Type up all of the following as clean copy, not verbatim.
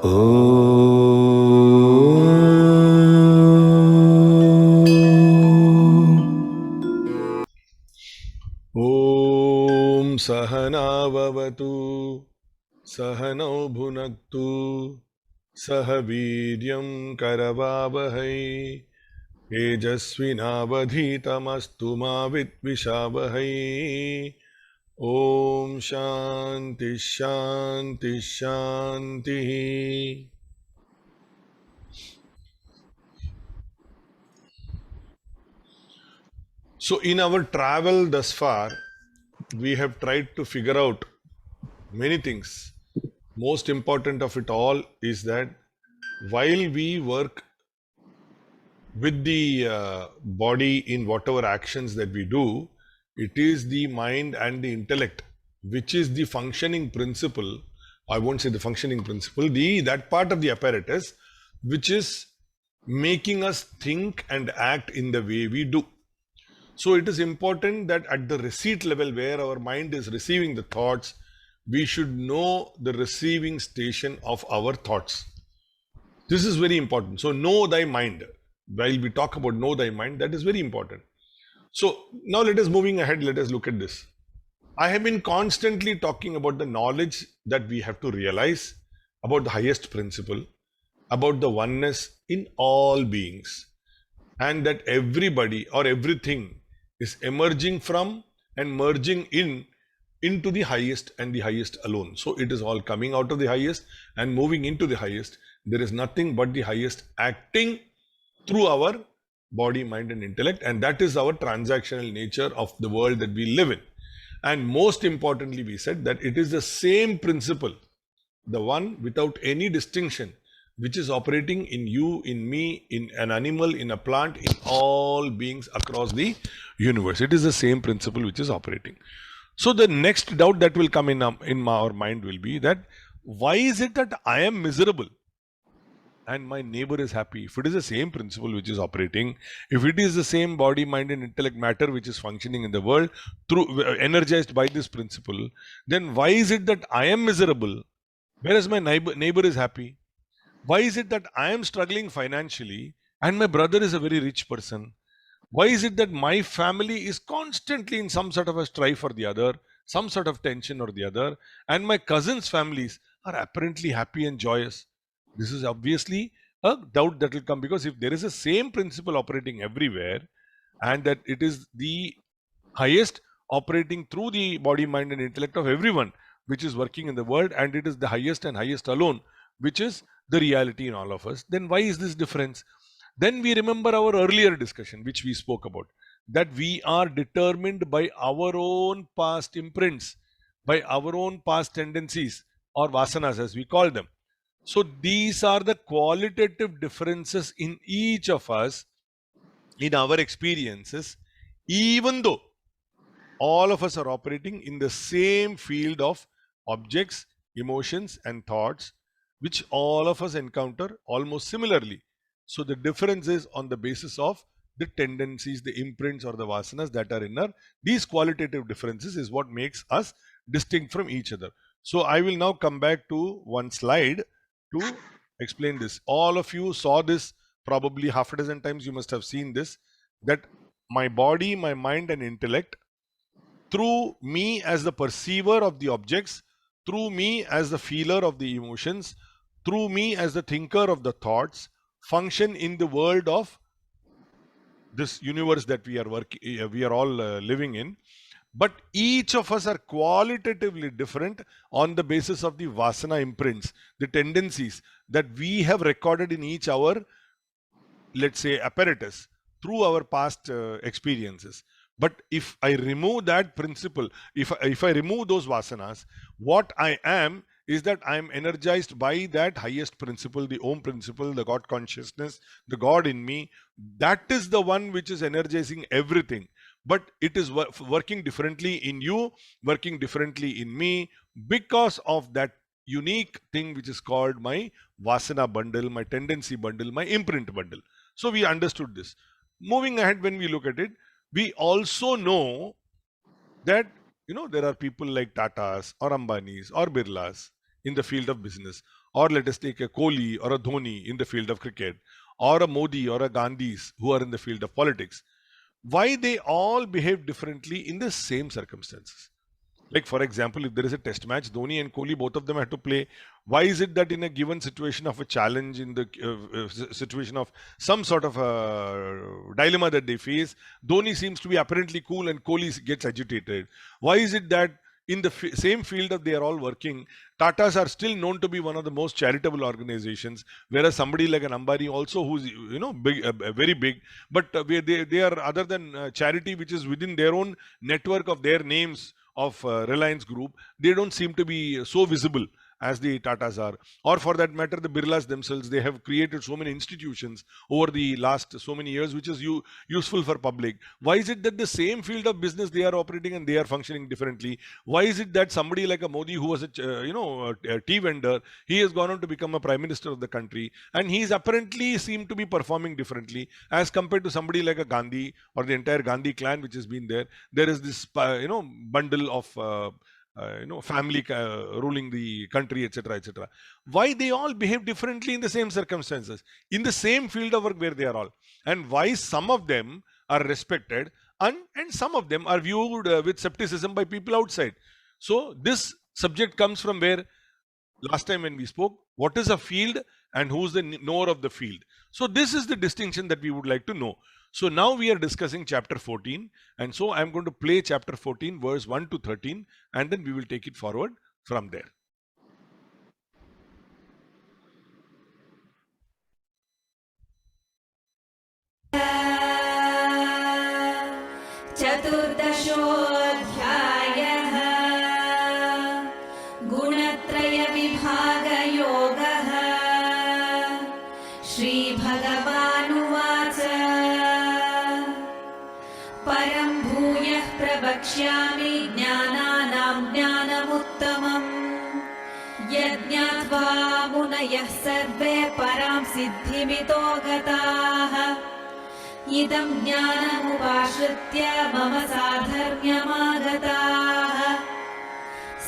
Om Sahana Vavatu Sahanau Bhunaktu Sahaviryam Karavavahai Tejasvinavadhitamastu ma Vitvishavahai. Om Shanti Shanti Shanti. So, in our travel thus far, we have tried to figure out many things. Most important of it all is that while we work with the body in whatever actions that we do, it is the mind and the intellect which is the functioning principle. I won't say the functioning principle, that part of the apparatus which is making us think and act in the way we do. So it is important that at the receipt level where our mind is receiving the thoughts, we should know the receiving station of our thoughts. This is very important. So know thy mind. While we talk about know thy mind, that is very important. So now let us moving ahead, let us look at this. I have been constantly talking about the knowledge that we have to realize about the highest principle, about the oneness in all beings, and that everybody or everything is emerging from and merging into the highest and the highest alone. So it is all coming out of the highest and moving into the highest. There is nothing but the highest acting through our body, mind, and intellect, and that is our transactional nature of the world that we live in. And most importantly, we said that it is the same principle, the one without any distinction, which is operating in you, in me, in an animal, in a plant, in all beings across the universe. It is the same principle which is operating. So the next doubt that will come in our mind will be that why is it that I am miserable and my neighbor is happy? If it is the same principle which is operating, if it is the same body, mind, and intellect matter which is functioning in the world through energized by this principle, then why is it that I am miserable whereas my neighbor is happy? Why is it that I am struggling financially and my brother is a very rich person? Why is it that my family is constantly in some sort of a strife or the other, some sort of tension or the other, and my cousins' families are apparently happy and joyous? This is obviously a doubt that will come, because if there is a same principle operating everywhere and that it is the highest operating through the body, mind, and intellect of everyone which is working in the world, and it is the highest and highest alone which is the reality in all of us, then why is this difference? Then we remember our earlier discussion which we spoke about, that we are determined by our own past imprints, by our own past tendencies, or vasanas as we call them. So these are the qualitative differences in each of us, in our experiences, even though all of us are operating in the same field of objects, emotions, and thoughts, which all of us encounter almost similarly. So the difference is on the basis of the tendencies, the imprints, or the vasanas that are in our. These qualitative differences is what makes us distinct from each other. So I will now come back to one slide to explain this. All of you saw this probably half a dozen times. You must have seen this, that my body, my mind, and intellect, through me as the perceiver of the objects, through me as the feeler of the emotions, through me as the thinker of the thoughts, function in the world of this universe that we are all living in. But each of us are qualitatively different on the basis of the vasana imprints, the tendencies that we have recorded in each our, let's say, apparatus through our past experiences. But if I remove that principle, if I remove those vasanas, what I am is that I am energized by that highest principle, the Om principle, the God consciousness, the God in me. That is the one which is energizing everything. But it is working differently in you, working differently in me, because of that unique thing which is called my vasana bundle, my tendency bundle, my imprint bundle. So we understood this. Moving ahead, when we look at it, we also know that there are people like Tatas or Ambanis or Birlas in the field of business or let us take a Kohli or a Dhoni in the field of cricket, or a Modi or a Gandhis who are in the field of politics, why they all behave differently in the same circumstances? Like, for example, if there is a test match, Dhoni and Kohli, both of them have to play. Why is it that in a given situation of a challenge, in the situation of some sort of a dilemma that they face, Dhoni seems to be apparently cool and Kohli gets agitated? Why is it that in the same field that they are all working, Tatas are still known to be one of the most charitable organizations, whereas somebody like an Ambani also, who's big, very big, but they are, other than charity, which is within their own network of their names of Reliance Group, they don't seem to be so visible as the Tatas are. Or for that matter, the Birlas themselves, they have created so many institutions over the last so many years, which is useful for public. Why is it that the same field of business they are operating and they are functioning differently? Why is it that somebody like a Modi, who was a tea vendor, he has gone on to become a prime minister of the country, and he's apparently seemed to be performing differently as compared to somebody like a Gandhi or the entire Gandhi clan which has been there? There is this bundle of family ruling the country, etc., etc. Why they all behave differently in the same circumstances, in the same field of work where they are all, and why some of them are respected and some of them are viewed with skepticism by people outside? So this subject comes from where last time when we spoke, what is a field and who's the knower of the field. So this is the distinction that we would like to know. So now we are discussing chapter 14, and so I'm going to play chapter 14 verse 1 to 13, and then we will take it forward from there. चतुर्दशोऽध्यायः गुणत्रयविभागयोगः। श्रीभगवानुवाच परं भूयः प्रवक्ष्यामि ज्ञानानां ज्ञानमुत्तमम् यज्ञात्वा मुनयः सर्वे परां सिद्धिमितो गताः इदं ज्ञानमुपाश्रित्य मम साधर्म्यमागताः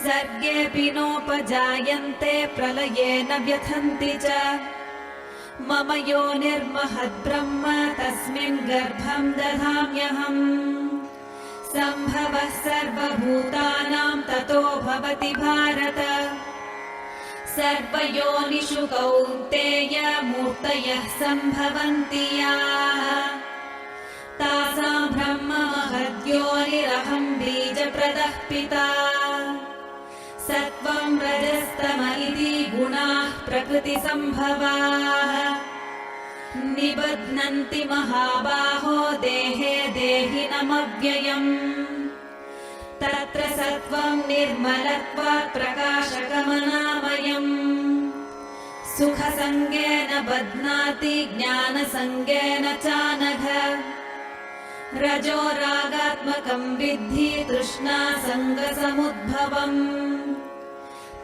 सर्गेऽपि नोपजायन्ते प्रलये न व्यथन्ति च मम योनिर्महद्ब्रह्म तस्मिन् गर्भं दधाम्यहम् सम्भवः सर्वभूतानां ततो भवति भारत सर्वयोनिषु कौन्तेय मूर्तयः सम्भवन्ति याः तासां ब्रह्म महद्योनिरहं बीजप्रदः पिता सत्त्वं रजस्तम इति गुणाः प्रकृतिसम्भवाः निबध्नन्ति महाबाहो देहे देहिनमव्ययम् तत्र सत्त्वं निर्मलत्वात् प्रकाशकमनामयम् सुखसङ्गेन बध्नाति ज्ञानसङ्गेन चानघ रजो रागात्मकं विद्धि तृष्णासङ्गसमुद्भवम्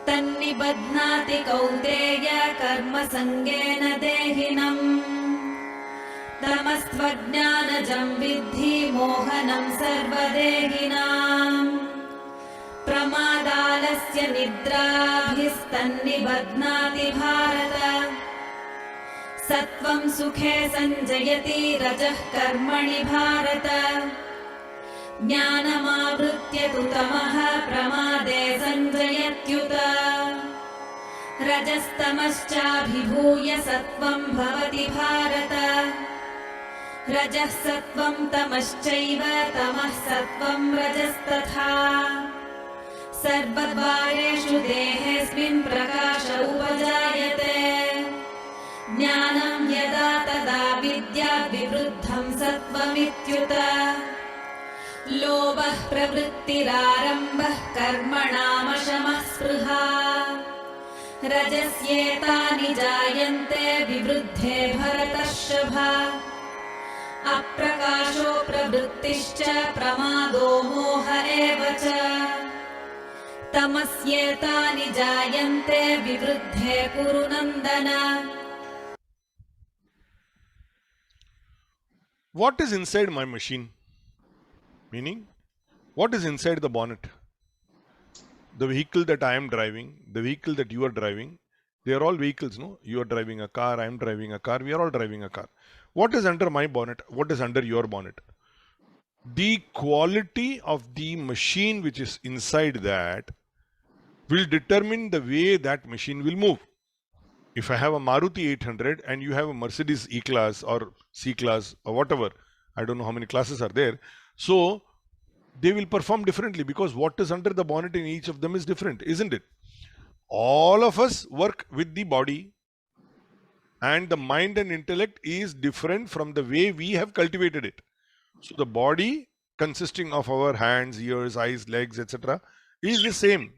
तन्निबध्नाति कौन्तेय कर्मसङ्गेन देहिनम् तमस्त्वज्ञानजं विद्धि मोहनं सर्वदेहिनाम् प्रमादालस्य निद्राभिस्तन्निबध्नाति भारत सत्त्वं सुखे सञ्जयति रजः कर्मणि भारत ज्ञानमावृत्य तु तमः प्रमादे सञ्जयत्युत रजस्तमश्चाभिभूय सत्त्वं भवति भारत रजः सत्त्वं तमश्चैव तमः सत्त्वं रजस्तथा सर्वद्वारेषु देहेऽस्मिन् प्रकाश उपजायते ज्ञानं यदा तदा विद्याद् विवृद्धं सत्त्वमित्युत लोभः प्रवृत्तिरारम्भः कर्मणामशमः स्पृहा रजस्येतानि जायन्ते विवृद्धे भरतर्षभा अप्रकाशो प्रवृत्तिश्च प्रमादो मोह एव च तमस्येतानि जायन्ते विवृद्धे कुरु नन्दन. What is inside my machine? Meaning, what is inside the bonnet? The vehicle that I am driving, the vehicle that you are driving, They are all vehicles, no? You are driving a car, I am driving a car, we are all driving a car. What is under my bonnet? What is under your bonnet? The quality of the machine which is inside that will determine the way that machine will move. If I have a Maruti 800 and you have a Mercedes E-Class or C-Class or whatever, I don't know how many classes are there. So they will perform differently because what is under the bonnet in each of them is different, isn't it? All of us work with the body, and the mind and intellect is different from the way we have cultivated it. So the body consisting of our hands, ears, eyes, legs, etc. is the same.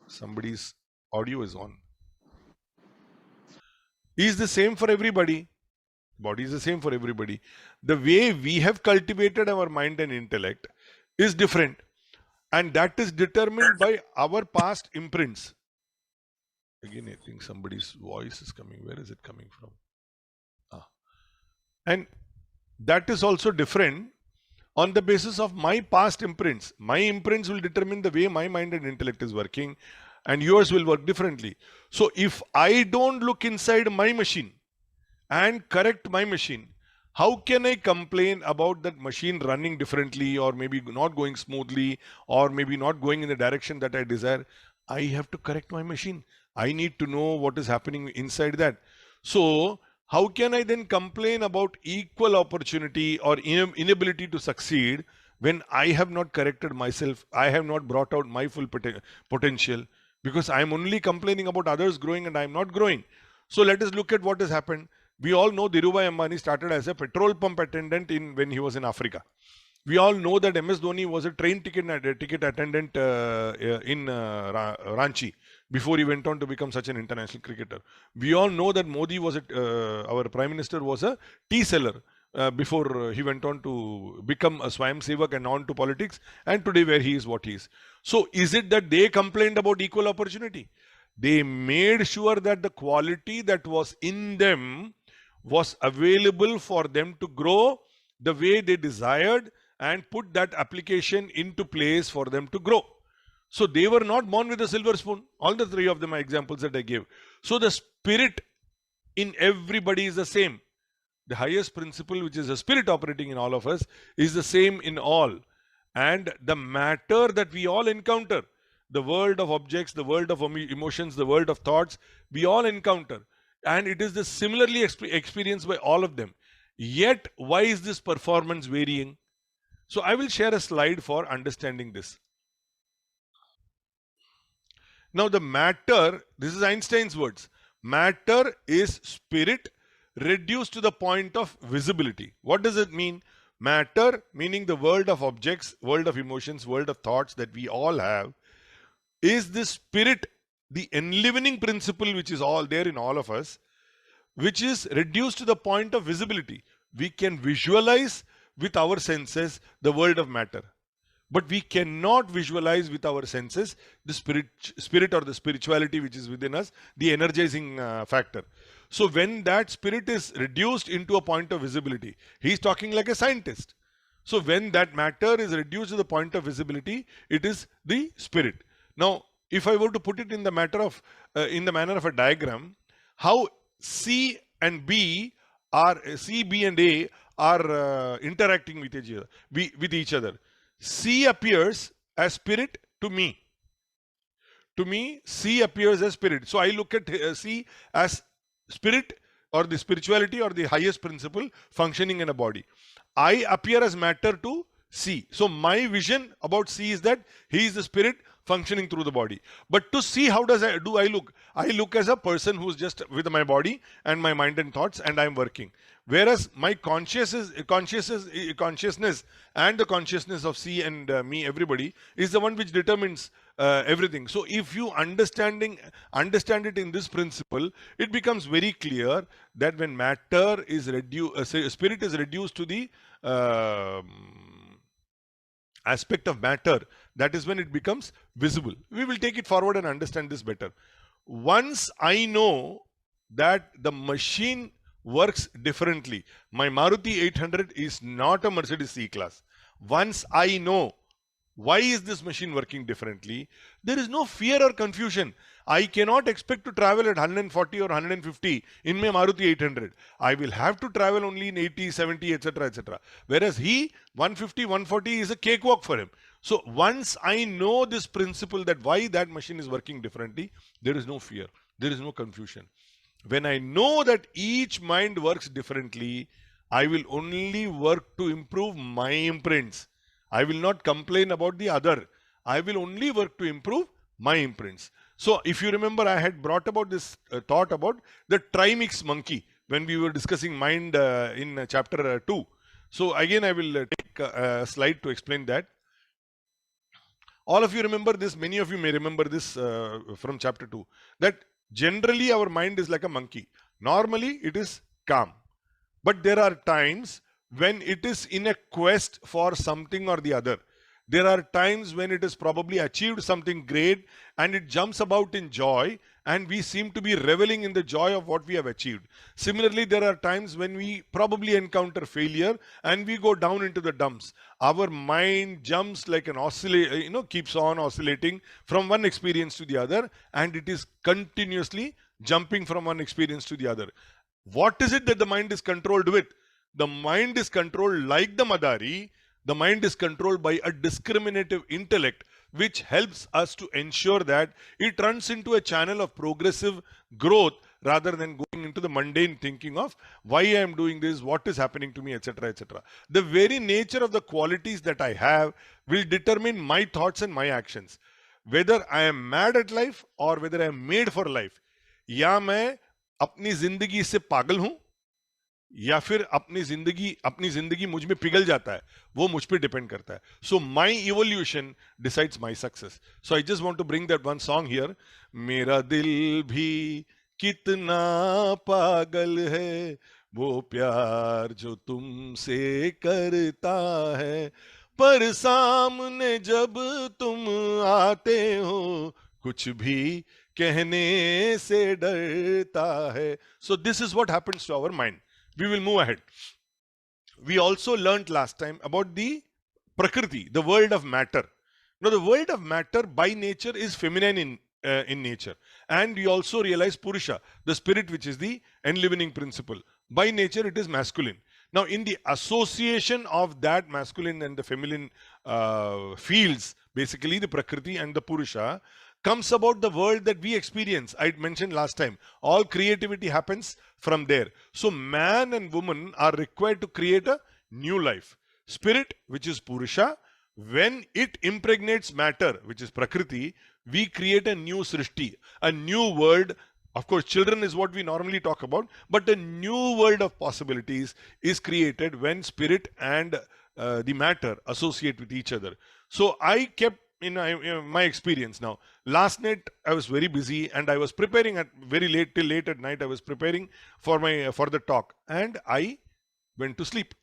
Somebody's audio is on. Is the same for everybody. Body is the same for everybody. The way we have cultivated our mind and intellect is different, and that is determined by our past imprints. Again, I think somebody's voice is coming. Where is it coming from? And that is also different on the basis of my past imprints. My imprints will determine the way my mind and intellect is working, and yours will work differently. So if I don't look inside my machine and correct my machine, how can I complain about that machine running differently, or maybe not going smoothly, or maybe not going in the direction that I desire? I have to correct my machine. I need to know what is happening inside that. So how can I then complain about equal opportunity or inability to succeed when I have not corrected myself? I have not brought out my full potential, because I am only complaining about others growing and I am not growing. So let us look at what has happened. We all know Dhirubhai Ambani started as a petrol pump attendant when he was in Africa. We all know that MS Dhoni was a train ticket attendant in Ranchi before he went on to become such an international cricketer. We all know that Modi was our Prime Minister was a tea seller before he went on to become a Swayam Sevak and on to politics, and today where he is, what he is. So is it that they complained about equal opportunity? They made sure that the quality that was in them was available for them to grow the way they desired, and put that application into place for them to grow. So they were not born with a silver spoon. All the three of them are examples that I gave. So the spirit in everybody is the same. The highest principle, which is the spirit operating in all of us, is the same in all. And the matter that we all encounter, the world of objects, the world of emotions, the world of thoughts, we all encounter. And it is the similarly experienced by all of them. Yet, why is this performance varying? So I will share a slide for understanding this. Now the matter, this is Einstein's words, matter is spirit reduced to the point of visibility. What does it mean? Matter, meaning the world of objects, world of emotions, world of thoughts that we all have, is the spirit, the enlivening principle which is all there in all of us, which is reduced to the point of visibility. We can visualize with our senses the world of matter, but we cannot visualize with our senses the spirit or the spirituality which is within us, the energizing factor. So when that spirit is reduced into a point of visibility, he is talking like a scientist. So when that matter is reduced to the point of visibility, it is the spirit. Now if I were to put it in the manner of a diagram, how C, B and A are interacting with each other. C appears as spirit to me. To me, C appears as spirit. So I look at C as spirit, or the spirituality, or the highest principle functioning in a body. I appear as matter to C. So my vision about C is that he is the spirit functioning through the body. But to see, how do I look? I look as a person who's just with my body and my mind and thoughts, and I'm working. Whereas my consciousness and the consciousness of C and me, everybody, is the one which determines everything. So if you understand it in this principle, it becomes very clear that when matter is reduced, spirit is reduced to the aspect of matter, that is when it becomes visible. We will take it forward and understand this better. Once I know that the machine works differently, my Maruti 800 is not a Mercedes C-Class. Once I know Why is this machine working differently? There is no fear or confusion. I cannot expect to travel at 140 or 150 in my Maruti 800. I will have to travel only in 80, 70, etc., etc. Whereas he, 150, 140 is a cakewalk for him. So once I know this principle that why that machine is working differently, there is no fear, there is no confusion. When I know that each mind works differently, I will only work to improve my imprints. I will not complain about the other. I will only work to improve my imprints. So, if you remember, I had brought about this thought about the trimix monkey when we were discussing mind in chapter 2. So, again, I will take a slide to explain that. All of you remember this, many of you may remember this from chapter 2, that generally our mind is like a monkey. Normally, it is calm. But there are times when it is in a quest for something or the other. There are times when it has probably achieved something great and it jumps about in joy, and we seem to be reveling in the joy of what we have achieved. Similarly, there are times when we probably encounter failure and we go down into the dumps. Our mind jumps like an oscillate, keeps on oscillating from one experience to the other, and it is continuously jumping from one experience to the other. What is it that the mind is controlled with? The mind is controlled like the Madari. The mind is controlled by a discriminative intellect, which helps us to ensure that it runs into a channel of progressive growth rather than going into the mundane thinking of why I am doing this, what is happening to me, etc., etc. The very nature of the qualities that I have will determine my thoughts and my actions. Whether I am mad at life or whether I am made for life. या मैं अपनी जिंदगी से पागल हूं या फिर अपनी जिंदगी मुझ में पिघल जाता है, वो मुझ पे डिपेंड करता है. So my evolution decides my success. So I just want to bring that one song here. मेरा दिल भी कितना पागल है, वो प्यार जो तुमसे करता है, पर सामने जब तुम आते हो कुछ भी कहने से डरता है. So this is what happens to our mind. We will move ahead. We also learnt last time about the Prakriti, the world of matter. Now, the world of matter by nature is feminine in nature. And we also realize Purusha, the spirit which is the enlivening principle. By nature, it is masculine. Now, in the association of that masculine and the feminine fields, basically the Prakriti and the Purusha, comes about the world that we experience. I mentioned last time, all creativity happens from there. So man and woman are required to create a new life. Spirit, which is Purusha, when it impregnates matter, which is Prakriti, we create a new Srishti, a new world. Of course, children is what we normally talk about, but a new world of possibilities is created when spirit and the matter associate with each other. So I kept in my experience now. Last night I was very busy and I was preparing at very late till late at night. I was preparing for the talk and I went to sleep.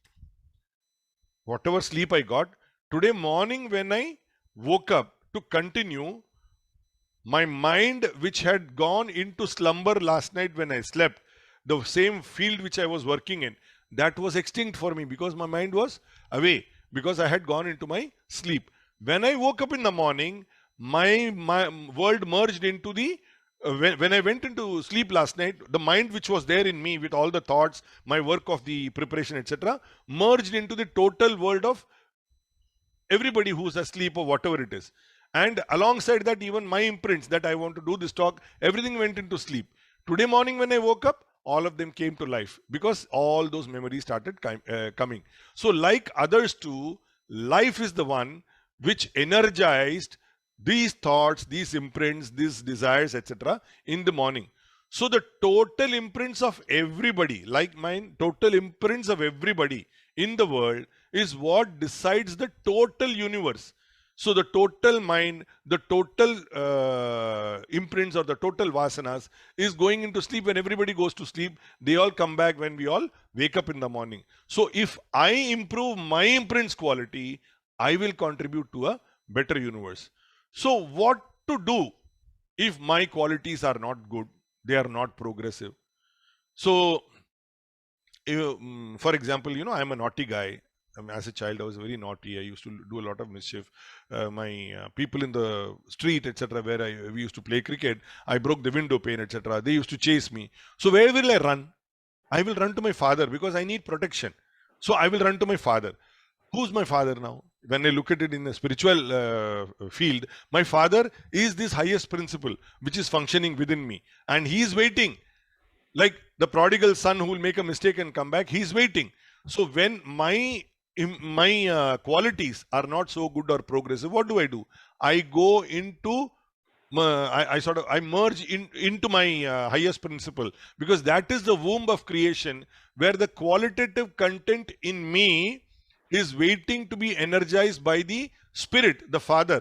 Whatever sleep I got, today morning when I woke up to continue, my mind which had gone into slumber last night when I slept, the same field which I was working in, that was extinct for me because my mind was away because I had gone into my sleep. When I woke up in the morning, my world merged into the when I went into sleep last night, the mind which was there in me with all the thoughts, my work of the preparation, etc., merged into the total world of everybody who's asleep or whatever it is. And alongside that, even my imprints that I want to do this talk, everything went into sleep. Today morning when I woke up, all of them came to life because all those memories started coming. So like others too, life is the one which energized these thoughts, these imprints, these desires, etc. in the morning. So the total imprints of everybody, like mine, total imprints of everybody in the world is what decides the total universe. So the total mind, the total imprints or the total vasanas is going into sleep. When everybody goes to sleep, they all come back when we all wake up in the morning. So if I improve my imprints quality, I will contribute to a better universe. So what to do if my qualities are not good, they are not progressive? So for example, I'm a naughty guy. As a child, I was very naughty. I used to do a lot of mischief. My people in the street, etc., where we used to play cricket, I broke the window pane, etc. They used to chase me. So where will I run? I will run to my father because I need protection. So I will run to my father. Who's my father now? When I look at it in a spiritual field, my father is this highest principle which is functioning within me, and he is waiting. Like the prodigal son who will make a mistake and come back, he's waiting. So when my qualities are not so good or progressive, what do? I go into I merge into my highest principle, because that is the womb of creation where the qualitative content in me is waiting to be energized by the spirit, the father.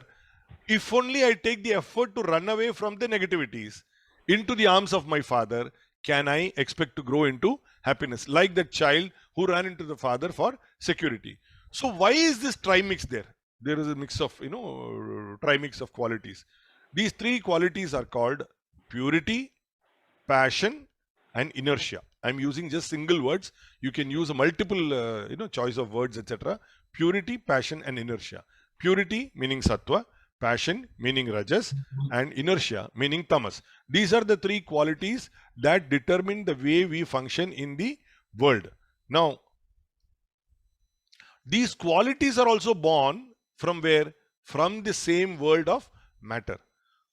If only I take the effort to run away from the negativities into the arms of my father, can I expect to grow into happiness? Like that child who ran into the father for security. So why is this trimix there? There is a mix of, trimix of qualities. These three qualities are called purity, passion, and inertia. I'm using just single words. You can use a multiple, choice of words, etc. Purity, passion, and inertia. Purity meaning sattva, passion meaning rajas, and inertia meaning tamas. These are the three qualities that determine the way we function in the world. Now, these qualities are also born from where? From the same world of matter.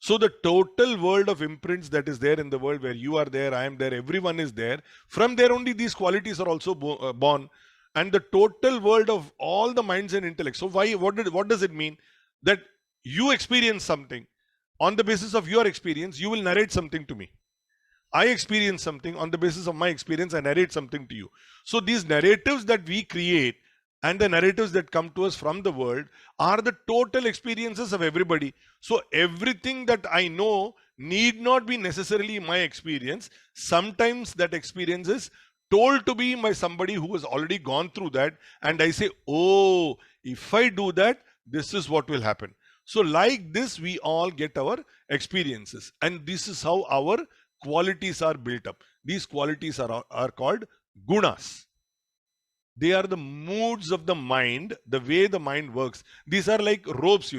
So the total world of imprints that is there in the world, where you are there, I am there, everyone is there, from there only these qualities are also born. And the total world of all the minds and intellects. So what does it mean? That you experience something. On the basis of your experience, you will narrate something to me. I experience something. On the basis of my experience, I narrate something to you. So these narratives that we create and the narratives that come to us from the world are the total experiences of everybody. So everything that I know need not be necessarily my experience. Sometimes that experience is told to be by somebody who has already gone through that, and I say, oh, if I do that, this is what will happen. So like this, we all get our experiences, and this is how our qualities are built up. These qualities are called gunas. They are the moods of the mind, the way the mind works. These are like ropes,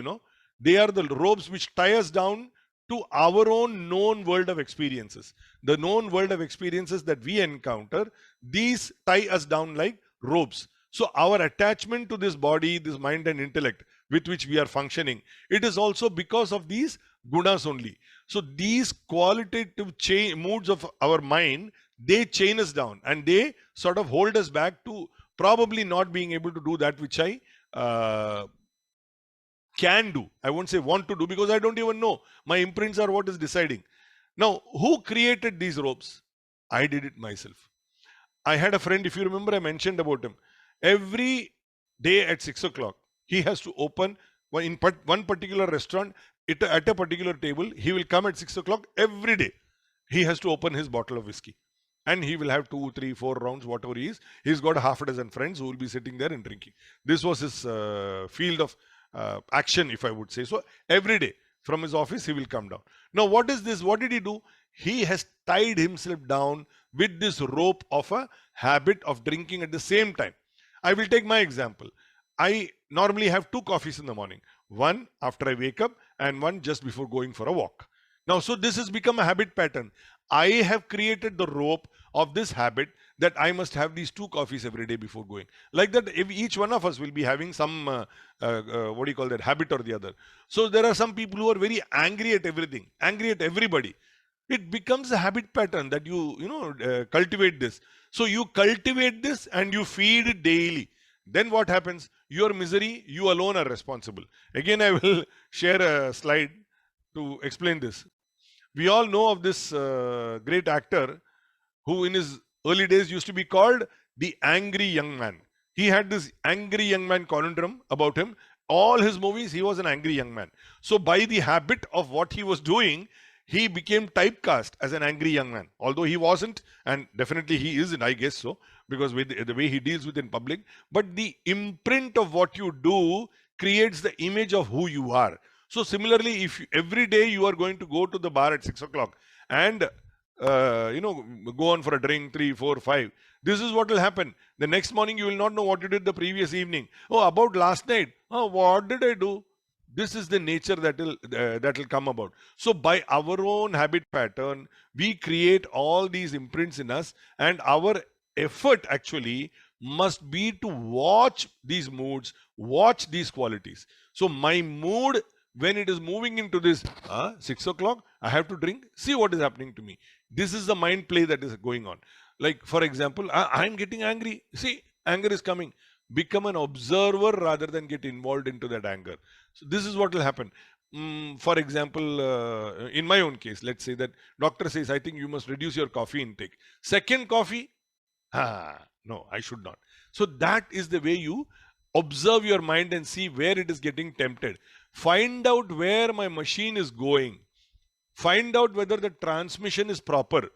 They are the ropes which tie us down to our own known world of experiences. The known world of experiences that we encounter, these tie us down like ropes. So our attachment to this body, this mind and intellect with which we are functioning, it is also because of these gunas only. So these qualitative moods of our mind, they chain us down and they sort of hold us back to probably not being able to do that which I can do. I won't say want to do, because I don't even know. My imprints are what is deciding. Now, who created these ropes? I did it myself. I had a friend, if you remember, I mentioned about him. Every day at 6 o'clock, he has to open in one particular restaurant at a particular table. He will come at 6 o'clock every day. He has to open his bottle of whiskey. And he will have 2, 3, 4 rounds, whatever he is. He's got half a dozen friends who will be sitting there and drinking. This was his field of action, if I would say. So every day from his office, he will come down. Now, what is this? What did he do? He has tied himself down with this rope of a habit of drinking at the same time. I will take my example. I normally have 2 coffees in the morning. One after I wake up and one just before going for a walk. Now, so this has become a habit pattern. I have created the rope of this habit that I must have these 2 coffees every day before going. Like that, if each one of us will be having some, what do you call that, habit or the other. So there are some people who are very angry at everything, angry at everybody. It becomes a habit pattern that you cultivate this. So you cultivate this and you feed it daily. Then what happens? Your misery, you alone are responsible. Again, I will share a slide to explain this. We all know of this great actor who in his early days used to be called the angry young man. He had this angry young man conundrum about him. All his movies, he was an angry young man. So by the habit of what he was doing, he became typecast as an angry young man. Although he wasn't, and definitely he isn't, I guess so, because with the way he deals with in public. But the imprint of what you do creates the image of who you are. So similarly, if every day you are going to go to the bar at 6 o'clock and go on for a drink, 3, 4, 5. This is what will happen. The next morning, you will not know what you did the previous evening. Oh, about last night. Oh, what did I do? This is the nature that will come about. So by our own habit pattern, we create all these imprints in us, and our effort actually must be to watch these moods, watch these qualities. So my mood, when it is moving into this 6 o'clock, I have to drink, see what is happening to me. This is the mind play that is going on. Like, for example, I'm getting angry. See, anger is coming. Become an observer rather than get involved into that anger. So this is what will happen. For example, in my own case, let's say that doctor says, I think you must reduce your coffee intake. Second coffee, no, I should not. So that is the way you observe your mind and see where it is getting tempted. Find out where my machine is going. Find out whether the transmission is proper.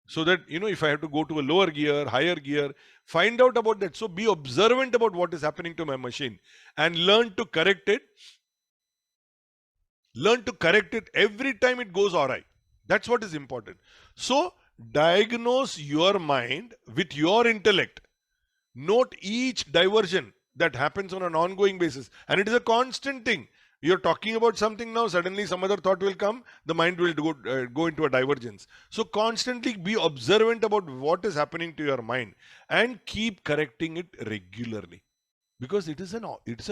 So that, if I have to go to a lower gear, higher gear, find out about that. So be observant about what is happening to my machine and learn to correct it. Learn to correct it every time it goes awry. That's what is important. So diagnose your mind with your intellect. Note each diversion that happens on an ongoing basis. And it is a constant thing. You're talking about something now, suddenly some other thought will come, the mind will go into a divergence. So constantly be observant about what is happening to your mind and keep correcting it regularly. Because it is an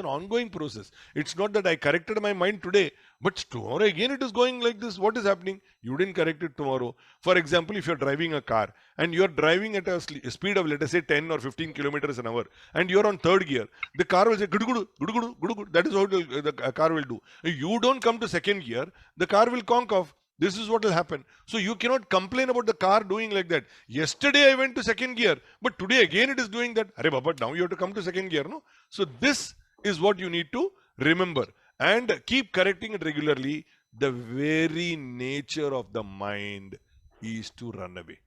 ongoing process. It's not that I corrected my mind today, but tomorrow again it is going like this. What is happening? You didn't correct it tomorrow. For example, if you're driving a car and you're driving at a speed of, let us say, 10 or 15 kilometers an hour, and you're on third gear, the car will say gudu gudu gudu gudu gudu gudu. That is what the car will do. If you don't come to second gear, the car will conk off. This is what will happen. So you cannot complain about the car doing like that. Yesterday I went to second gear, but today again it is doing that. Arey Baba, now you have to come to second gear, no? So this is what you need to remember and keep correcting it regularly. The very nature of the mind is to run away.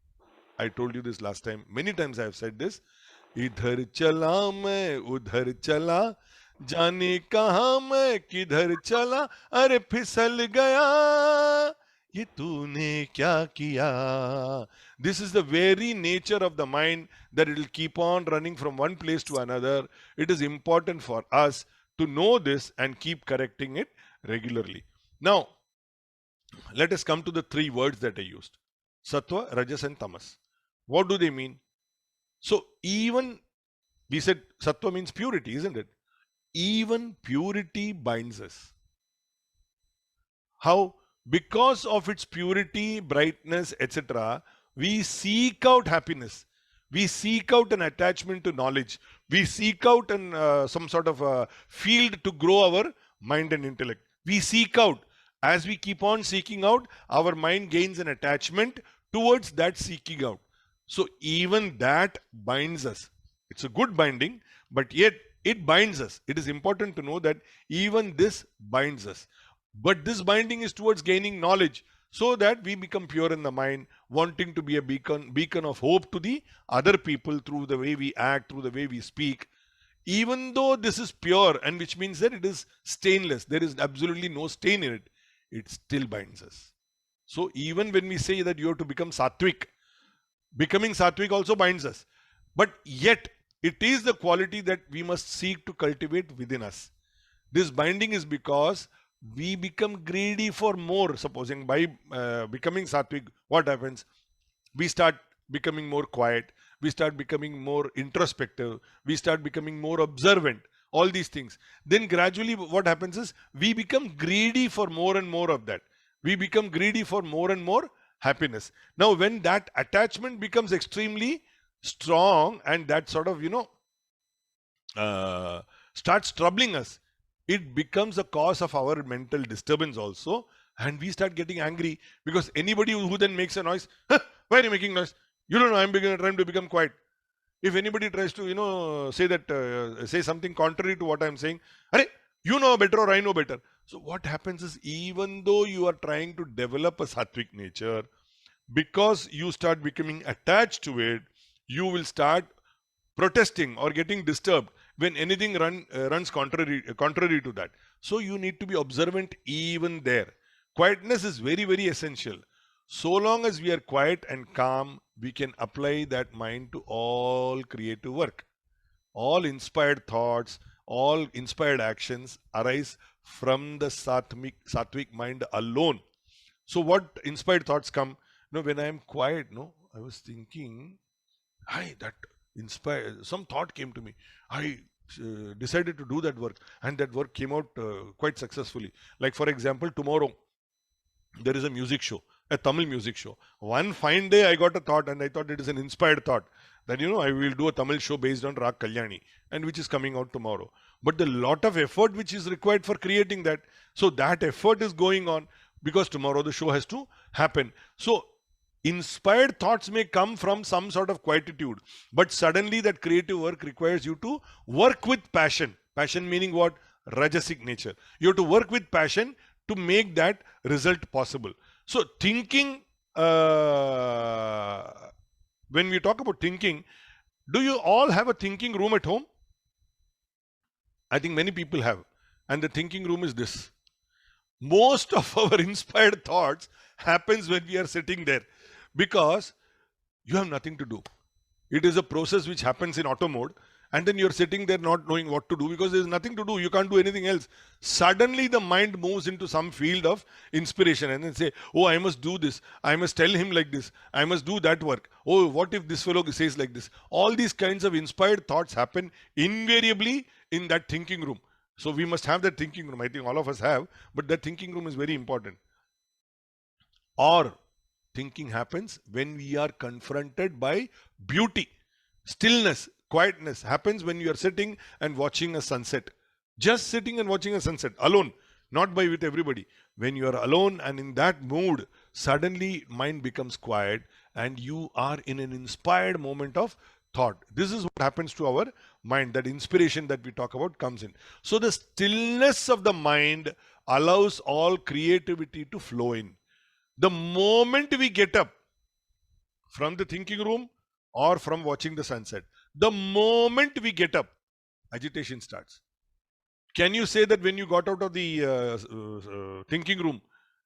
I told you this last time. Many times I have said this. इधर चला मैं उधर चला जाने कहां मैं किधर चला अरे फिसल गया ये तूने क्या किया. This is the very nature of the mind, that it will keep on running from one place to another. It is important for us to know this and keep correcting it regularly. Now, let us come to the three words that I used: Sattva, Rajas and Tamas. What do they mean? So even we said Sattva means purity, isn't it? Even purity binds us. How? Because of its purity, brightness, etc., we seek out happiness. We seek out an attachment to knowledge. We seek out some sort of a field to grow our mind and intellect. We seek out. As we keep on seeking out, our mind gains an attachment towards that seeking out. So even that binds us. It's a good binding, but yet it binds us. It is important to know that even this binds us. But this binding is towards gaining knowledge, so that we become pure in the mind, wanting to be a beacon of hope to the other people through the way we act, through the way we speak. Even though this is pure, and which means that it is stainless, there is absolutely no stain in it, it still binds us. So even when we say that you have to become sattvic, becoming sattvic also binds us. But yet, it is the quality that we must seek to cultivate within us. This binding is because we become greedy for more. Supposing by becoming sattvic, what happens? We start becoming more quiet. We start becoming more introspective. We start becoming more observant. All these things. Then gradually what happens is we become greedy for more and more of that. We become greedy for more and more happiness. Now when that attachment becomes extremely strong and that sort of, starts troubling us, it becomes a cause of our mental disturbance also, and we start getting angry because anybody who then makes a noise, why are you making noise? You don't know I'm trying to become quiet. If anybody tries to, say something contrary to what I'm saying, you know better or I know better. So what happens is, even though you are trying to develop a sattvic nature, because you start becoming attached to it, you will start protesting or getting disturbed when anything runs contrary to that. So you need to be observant even there. Quietness is very, very essential. So long as we are quiet and calm, we can apply that mind to all creative work. All inspired thoughts, all inspired actions arise from the sattvic mind alone. So what inspired thoughts come? When I am quiet, I was thinking, hi, that inspired, some thought came to me. I decided to do that work, and that work came out quite successfully. Like, for example, tomorrow there is a music show, a Tamil music show. One fine day, I got a thought, and I thought it is an inspired thought that I will do a Tamil show based on Rag Kalyani, and which is coming out tomorrow. But the lot of effort which is required for creating that, so that effort is going on because tomorrow the show has to happen. So inspired thoughts may come from some sort of quietude, but suddenly that creative work requires you to work with passion. Passion meaning what? Rajasic nature. You have to work with passion to make that result possible. So thinking, when we talk about thinking, do you all have a thinking room at home? I think many people have. And the thinking room is this. Most of our inspired thoughts happens when we are sitting there, because you have nothing to do. It is a process which happens in auto mode, and then you're sitting there not knowing what to do because there's nothing to do. You can't do anything else. Suddenly the mind moves into some field of inspiration and then say, oh, I must do this. I must tell him like this. I must do that work. Oh, what if this fellow says like this? All these kinds of inspired thoughts happen invariably in that thinking room. So we must have that thinking room. I think all of us have, but that thinking room is very important. Or thinking happens when we are confronted by beauty. Stillness, quietness happens when you are sitting and watching a sunset. Just sitting and watching a sunset alone, not with everybody. When you are alone and in that mood, suddenly mind becomes quiet and you are in an inspired moment of thought. This is what happens to our mind. That inspiration that we talk about comes in. So the stillness of the mind allows all creativity to flow in. The moment we get up from the thinking room or from watching the sunset, the moment we get up, agitation starts. Can you say that when you got out of the thinking room,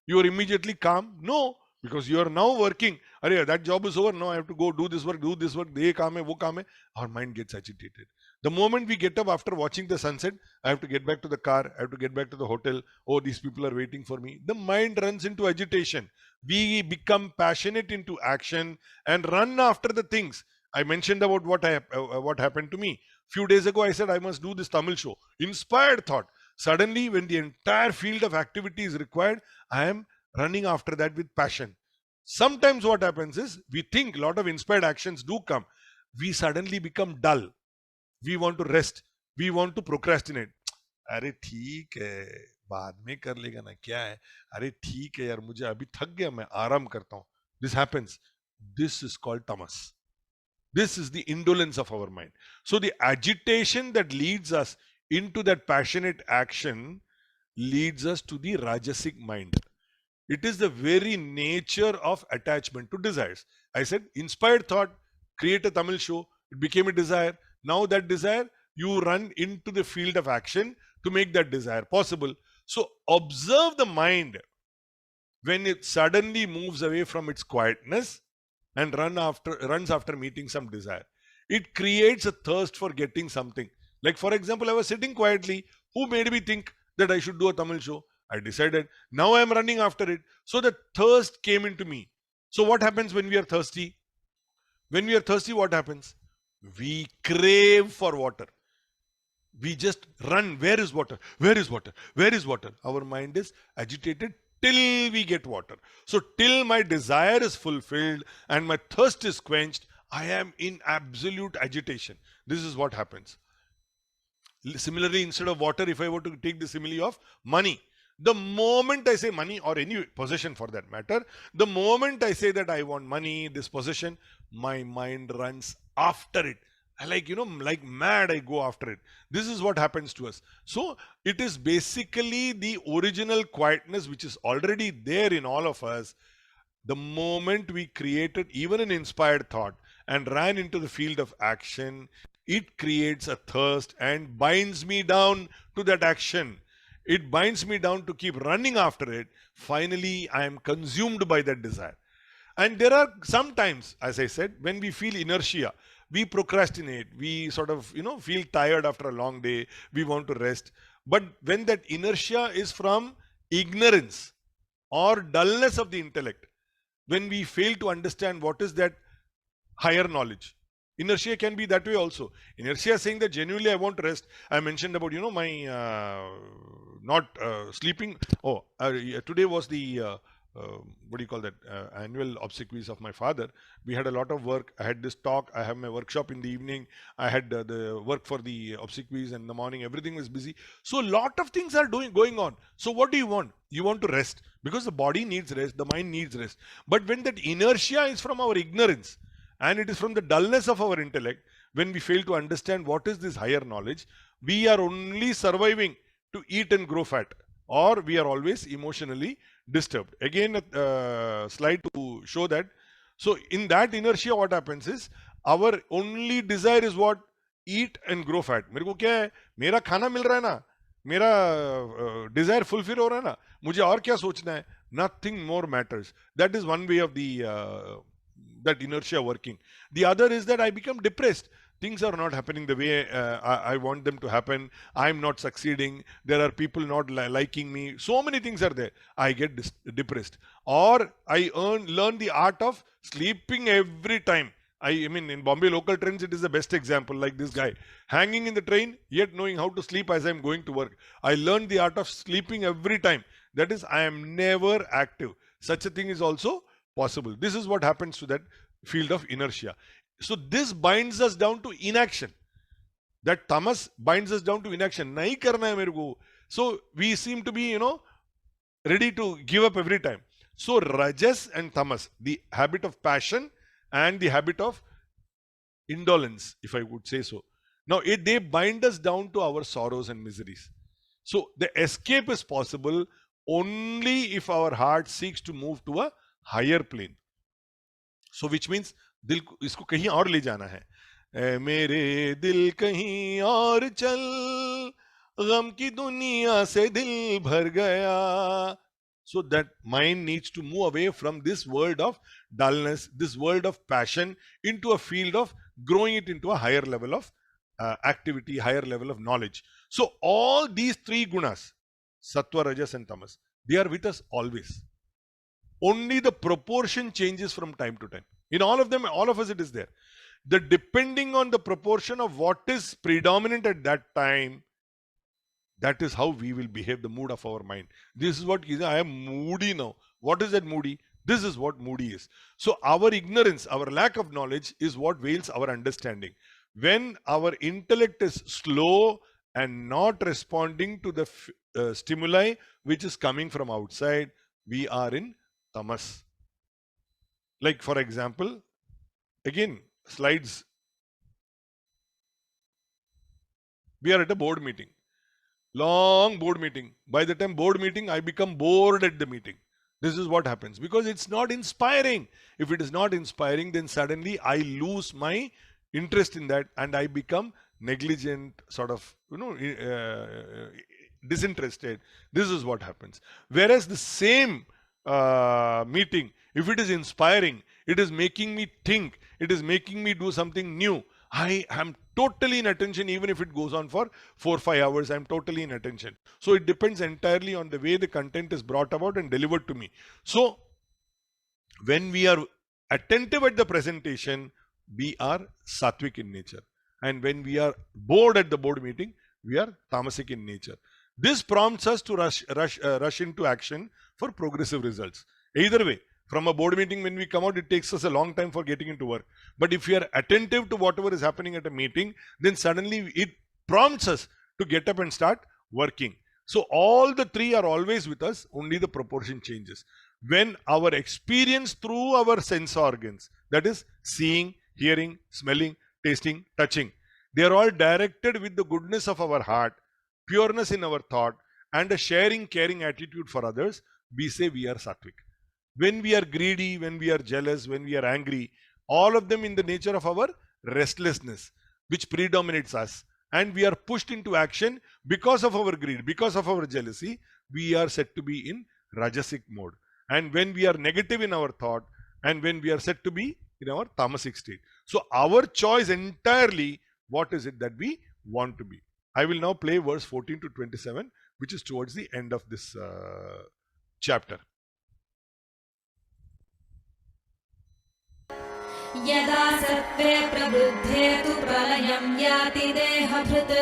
you are immediately calm? No, because you are now working. Arey, that job is over. Now I have to go do this work, do this work. Ye kaam hai, wo kaam hai. Our mind gets agitated. The moment we get up after watching the sunset, I have to get back to the car. I have to get back to the hotel. Oh, these people are waiting for me. The mind runs into agitation. We become passionate into action and run after the things. I mentioned about what happened to me. Few days ago, I said I must do this Tamil show. Inspired thought. Suddenly, when the entire field of activity is required, I am running after that with passion. Sometimes what happens is, we think a lot of inspired actions do come. We suddenly become dull. We want to rest. We want to procrastinate. अरे ठीक है, बाद में कर लेगा ना, क्या है? अरे ठीक है यार, मुझे अभी थक गया, मैं आराम करता हूँ. This happens. This is called tamas. This is the indolence of our mind. So the agitation that leads us into that passionate action leads us to the rajasic mind. It is the very nature of attachment to desires. I said inspired thought, create a Tamil show, it became a desire. Now that desire, you run into the field of action to make that desire possible. So observe the mind when it suddenly moves away from its quietness and runs after meeting some desire. It creates a thirst for getting something. Like, for example, I was sitting quietly. Who made me think that I should do a Tamil show? I decided. Now I am running after it. So the thirst came into me. So what happens when we are thirsty? When we are thirsty, what happens? We crave for water. We just run. Where is water? Where is water? Where is water? Our mind is agitated till we get water. So till my desire is fulfilled and my thirst is quenched, I am in absolute agitation. This is what happens. Similarly, instead of water, if I were to take the simile of money, the moment I say money, or any possession for that matter, the moment I say that I want money, this possession, my mind runs after it. Like mad, I go after it. This is what happens to us. So it is basically the original quietness which is already there in all of us. The moment we created even an inspired thought and ran into the field of action, it creates a thirst and binds me down to that action. It binds me down to keep running after it. Finally, I am consumed by that desire. And there are some times, as I said, when we feel inertia, we procrastinate, we sort of, feel tired after a long day, we want to rest. But when that inertia is from ignorance or dullness of the intellect, when we fail to understand what is that higher knowledge. Inertia can be that way also. Inertia saying that genuinely I want to rest. I mentioned about, my not sleeping. Oh, yeah, today was the, what do you call that, annual obsequies of my father. We had a lot of work. I had this talk. I have my workshop in the evening. I had the work for the obsequies in the morning. Everything was busy. So a lot of things are going on. So what do you want? You want to rest because the body needs rest. The mind needs rest. But when that inertia is from our ignorance, and it is from the dullness of our intellect, when we fail to understand what is this higher knowledge, we are only surviving to eat and grow fat, or we are always emotionally disturbed. Again, a slide to show that. So in that inertia, what happens is, our only desire is what? Eat and grow fat. मेरे को क्या है? मेरा खाना मिल रहा है ना, मेरा desire fulfill हो रहा है ना, मुझे और क्या सोचना है? Nothing more matters. That is one way of the that inertia working. The other is that I become depressed. Things are not happening the way I want them to happen. I'm not succeeding. There are people not liking me. So many things are there. I get depressed. Or I learn the art of sleeping every time. I mean, in Bombay local trains, it is the best example, like this guy. Hanging in the train, yet knowing how to sleep as I'm going to work. I learned the art of sleeping every time. That is, I am never active. Such a thing is also possible. This is what happens to that field of inertia. So this binds us down to inaction. That tamas binds us down to inaction. Nahi karna hai mere ko. So we seem to be, ready to give up every time. So rajas and tamas, the habit of passion and the habit of indolence, if I would say so. Now they bind us down to our sorrows and miseries. So the escape is possible only if our heart seeks to move to a higher plane. So which means दिल इसको कहीं और ले जाना है. ए मेरे दिल कहीं और चल, गम की दुनिया से दिल भर गया. So that mind needs to move away from this world of dullness, this world of passion, into a field of growing it into a higher level of activity, higher level of knowledge. So all these three gunas, sattva, rajas and tamas, they are with us always. Only the proportion changes from time to time. In all of them, all of us, it is there. The depending on the proportion of what is predominant at that time, that is how we will behave, the mood of our mind. This is what is, I am moody now. What is that moody? This is what moody is. So our ignorance, our lack of knowledge is what veils our understanding. When our intellect is slow and not responding to the stimuli which is coming from outside, we are in tamas. Like for example, again, slides. We are at a board meeting. Long board meeting. By the time board meeting, I become bored at the meeting. This is what happens because it's not inspiring. If it is not inspiring, then suddenly I lose my interest in that and I become negligent, sort of, disinterested. This is what happens. Whereas the same meeting, if it is inspiring, it is making me think, it is making me do something new, I am totally in attention. Even if it goes on for 4 or 5 hours, I am totally in attention. So it depends entirely on the way the content is brought about and delivered to me. So when we are attentive at the presentation, we are sattvic in nature. And when we are bored at the board meeting, we are tamasic in nature. This prompts us to rush into action for progressive results. Either way, from a board meeting, when we come out, it takes us a long time for getting into work. But if we are attentive to whatever is happening at a meeting, then suddenly it prompts us to get up and start working. So all the three are always with us, only the proportion changes. When our experience through our sense organs, that is seeing, hearing, smelling, tasting, touching, they are all directed with the goodness of our heart, pureness in our thought, and a sharing, caring attitude for others, we say we are sattvic. When we are greedy, when we are jealous, when we are angry, all of them in the nature of our restlessness, which predominates us, and we are pushed into action because of our greed, because of our jealousy, we are said to be in rajasic mode. And when we are negative in our thought, and when we are said to be in our tamasic state. So our choice entirely, what is it that we want to be. I will now play verse 14 to 27, which is towards the end of this chapter. यदा सत्त्वे प्रवृद्धे तु प्रलयं याति देहभृत्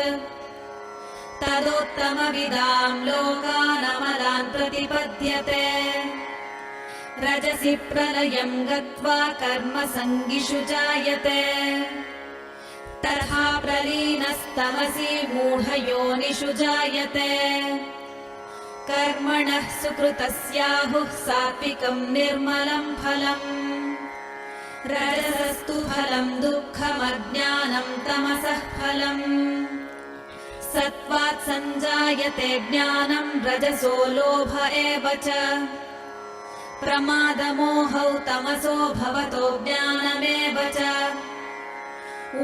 तदोत्तमविदां लोकानमलान् प्रतिपद्यते रजसि प्रलयं गत्वा कर्मसङ्गिषु जायते तथा प्रलीनस्तमसि मूढयोनिषु जायते कर्मणः सुकृतस्याहुः सात्विकं निर्मलं फलम् रजसस्तु फलं दुःखमज्ञानं तमसः फलम् सत्त्वात् सञ्जायते ज्ञानं रजसो लोभ एव च प्रमादमोहौ तमसो भवतो ज्ञानमेव च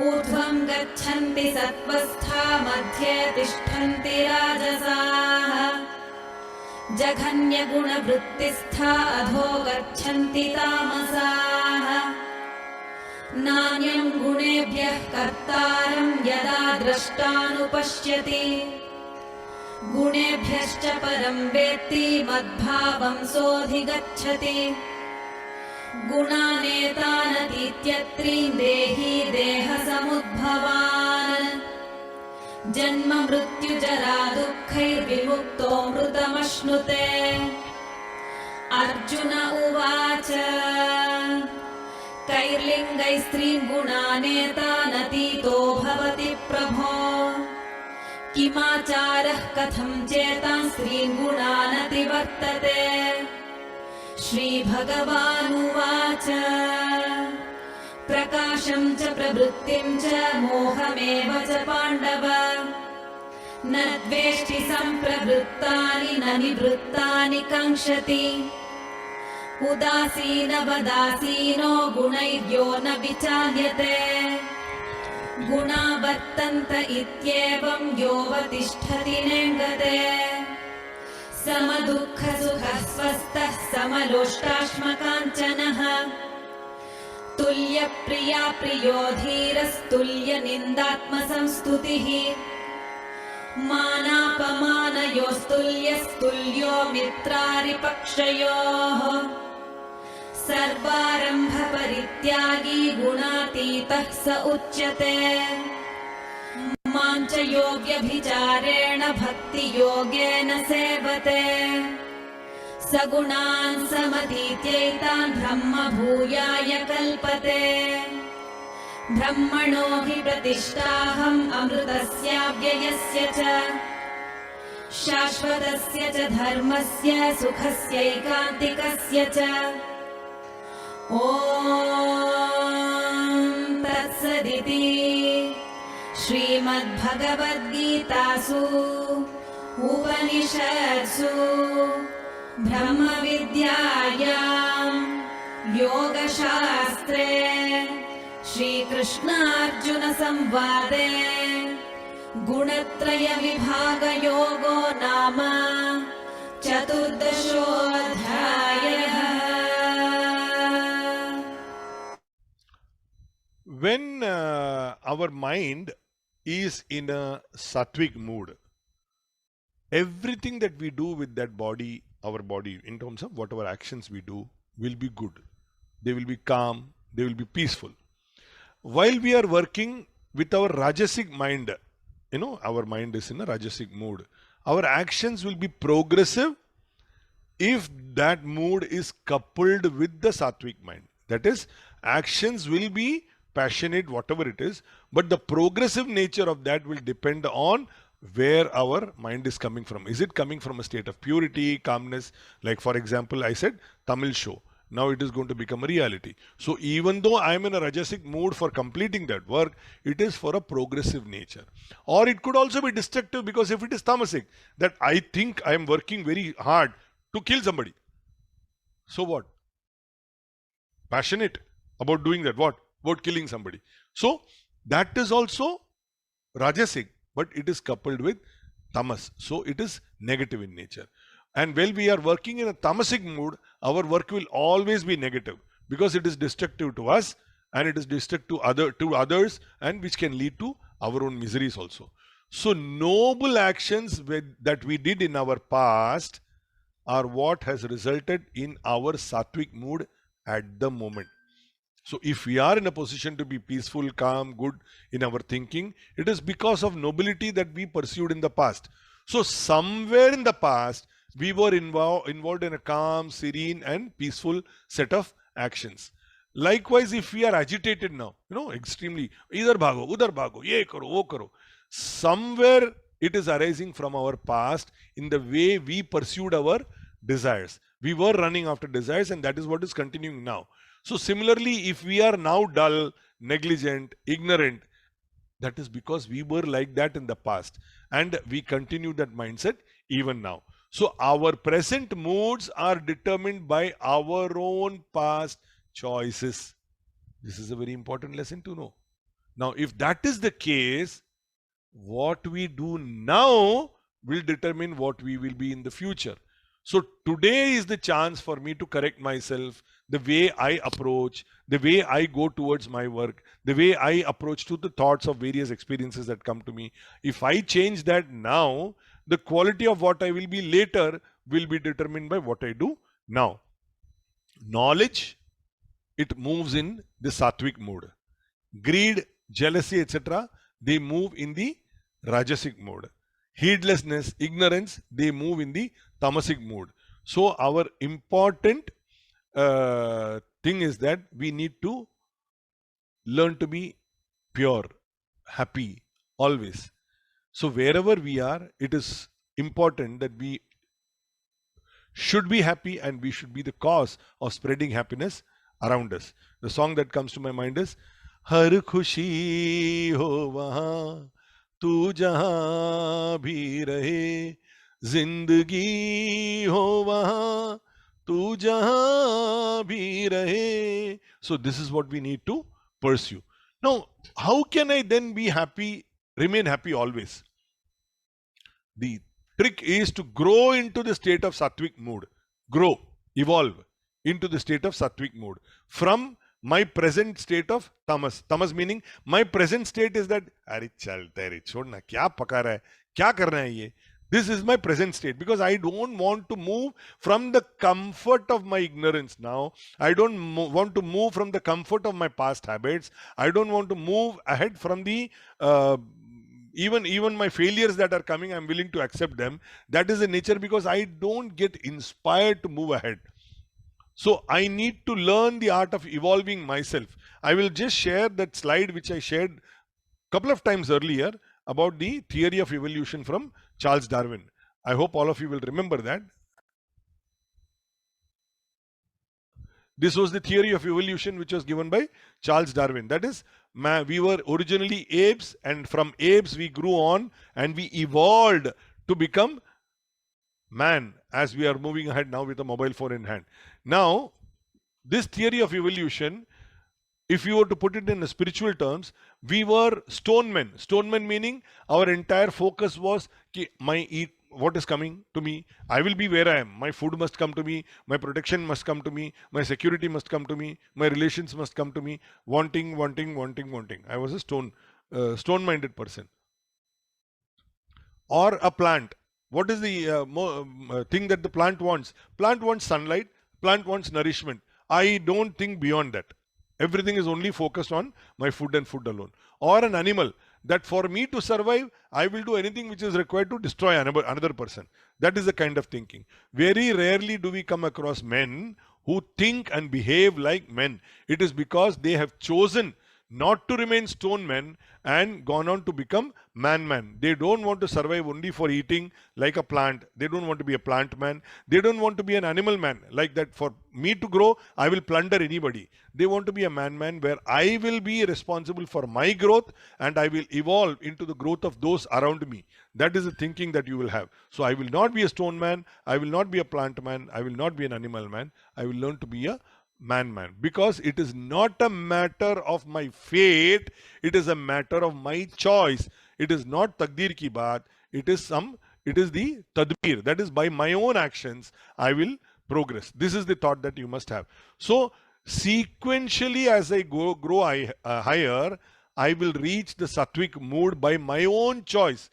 ऊर्ध्वं गच्छन्ति सत्त्वस्था मध्ये तिष्ठन्ति राजसाः जघन्यगुणवृत्तिस्था अधो गच्छन्ति तामसाः नान्यं गुणेभ्यः कर्तारं यदा द्रष्टानुपश्यति गुणेभ्यश्च परं वेत्ति मद्भावं सोऽधिगच्छति गुणानेतानतीत्यत्रीन् देही देहसमुद्भवान् जन्म मृत्युजरा दुःखैर्विमुक्तो मृतमश्नुते अर्जुन उवाच कैर्लिङ्गैस्त्रीन् गुणानेतानतीतो भवति प्रभो किमाचारः कथं चेतां स्त्रीन् गुणानतिवर्तते श्रीभगवानुवाच प्रकाशं च प्रवृत्तिं च मोहमेव च पाण्डव न द्वेष्टि सम्प्रवृत्तानि न निवृत्तानि काङ्क्षति उदासीनवदासीनो गुणैर्यो न विचाल्यते गुणा वर्तन्त इत्येवं योऽवतिष्ठति नेङ्गते समदुःखसुखः स्वस्थः समलोष्टाश्मकाञ्चनः तुल्यप्रिया प्रियो धीरस्तुल्यनिन्दात्मसंस्तुतिः मानापमानयोस्तुल्यस्तुल्यो मित्रारिपक्षयोः सर्वारम्भपरित्यागी गुणातीतः स उच्यते मां च यो व्यभिचारेण भक्तियोगेन सेवते स गुणान् समतीत्यैतान् ब्रह्मभूयाय कल्पते ब्रह्मणो हि प्रतिष्ठाहम् अमृतस्याव्ययस्य च शाश्वतस्य च धर्मस्य सुखस्यैकान्तिकस्य च ॐ तत्सदिति श्रीमद्भगवद्गीतासु उपनिषत्सु ब्रह्मविद्यायां योगशास्त्रे श्रीकृष्णार्जुनसंवादे गुणत्रयविभागयोगो नाम चतुर्दशोऽध्यायः। When our mind is in a sattvic mood, everything that we do with that body, our body, in terms of whatever actions we do, will be good. They will be calm, they will be peaceful. While we are working with our rajasic mind, our mind is in a rajasic mood, our actions will be progressive if that mood is coupled with the sattvic mind. That is, actions will be passionate, whatever it is, but the progressive nature of that will depend on where our mind is coming from. Is it coming from a state of purity, calmness? Like, for example, I said Tamil show. Now it is going to become a reality. So even though I am in a rajasic mood for completing that work, it is for a progressive nature. Or it could also be destructive, because if it is tamasic, that I think I am working very hard to kill somebody. So what? Passionate about doing that. What? About killing somebody. So that is also rajasic, but it is coupled with tamas. So it is negative in nature. And while we are working in a tamasic mood, our work will always be negative, because it is destructive to us and it is destructive to others, and which can lead to our own miseries also. So noble actions that we did in our past are what has resulted in our sattvic mood at the moment. So if we are in a position to be peaceful, calm, good in our thinking, it is because of nobility that we pursued in the past. So somewhere in the past, we were involved in a calm, serene and peaceful set of actions. Likewise, if we are agitated now, extremely, either bhago, udhar bhago, ye karo, wo karo, somewhere it is arising from our past in the way we pursued our desires. We were running after desires, and that is what is continuing now. So similarly, if we are now dull, negligent, ignorant, that is because we were like that in the past, and we continue that mindset even now. So our present moods are determined by our own past choices. This is a very important lesson to know. Now, if that is the case, what we do now will determine what we will be in the future. So today is the chance for me to correct myself, the way I approach, the way I go towards my work, the way I approach to the thoughts of various experiences that come to me. If I change that now, the quality of what I will be later will be determined by what I do now. Knowledge, it moves in the sattvic mode. Greed, jealousy, etc., they move in the rajasic mode. Heedlessness, ignorance, they move in the tamasic mode. So our important thing is that we need to learn to be pure, happy, always. So wherever we are, it is important that we should be happy and we should be the cause of spreading happiness around us. The song that comes to my mind is हर खुशी हो वहाँ तू जहाँ भी रहे जिंदगी हो वहाँ तू जहाँ भी रहे. So this is what we need to pursue. Now, how can I then be happy, remain happy always? The trick is to grow into the state of sattvic mood. Grow, evolve into the state of sattvic mood from my present state of tamas. Tamas meaning my present state is that अरे चल तेरी छोड़ना क्या पका रहा है क्या करना है ये. This is my present state because I don't want to move from the comfort of my ignorance now. I don't want to move from the comfort of my past habits. I don't want to move ahead from the even my failures that are coming. I'm willing to accept them. That is the nature because I don't get inspired to move ahead. So I need to learn the art of evolving myself. I will just share that slide which I shared a couple of times earlier about the theory of evolution from Charles Darwin. I hope all of you will remember that. This was the theory of evolution which was given by Charles Darwin. That is, we were originally apes, and from apes we grew on and we evolved to become man as we are moving ahead now with a mobile phone in hand. Now, this theory of evolution, if you were to put it in spiritual terms, we were stone men. Stone men meaning our entire focus was what is coming to me. I will be where I am. My food must come to me. My protection must come to me. My security must come to me. My relations must come to me. Wanting, wanting, wanting, wanting. I was a stone-minded person. Or a plant. What is the thing that the plant wants? Plant wants sunlight. Plant wants nourishment. I don't think beyond that. Everything is only focused on my food and food alone. Or an animal, that for me to survive, I will do anything which is required to destroy another person. That is the kind of thinking. Very rarely do we come across men who think and behave like men. It is because they have chosen not to remain stone men and gone on to become man. They don't want to survive only for eating like a plant. They don't want to be a plant man. They don't want to be an animal man like that. For me to grow, I will plunder anybody. They want to be a man where I will be responsible for my growth and I will evolve into the growth of those around me. That is the thinking that you will have. So I will not be a stone man. I will not be a plant man. I will not be an animal man. I will learn to be a man, because it is not a matter of my fate, it is a matter of my choice. It is not takdir ki baat, it is the tadbir, that is by my own actions I will progress. This is the thought that you must have. So Sequentially, as I grow higher, I will reach the sattvic mood by my own choice.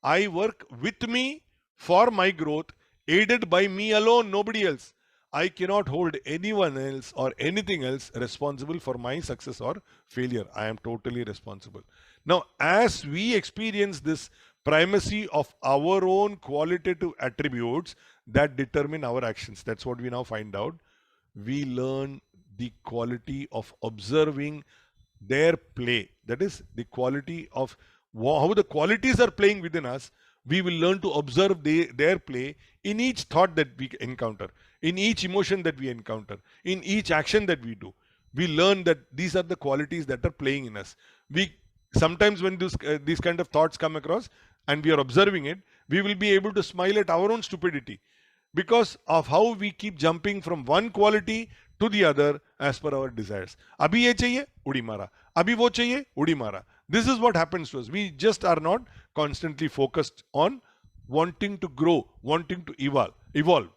I work with me for my growth, aided by me alone, nobody else. I cannot hold anyone else or anything else responsible for my success or failure. I am totally responsible. Now, as we experience this primacy of our own qualitative attributes that determine our actions, that's what we now find out. We learn the quality of observing their play. That is the quality of how the qualities are playing within us. We will learn to observe their play in each thought that we encounter, in each emotion that we encounter, in each action that we do. We learn that these are the qualities that are playing in us. We sometimes when these kind of thoughts come across and we are observing it, we will be able to smile at our own stupidity because of how we keep jumping from one quality to the other as per our desires. Abhi ye chahiye, udi mara. Abhi wo chahiye, udi mara. This is what happens to us. We just are not constantly focused on wanting to grow, wanting to evolve.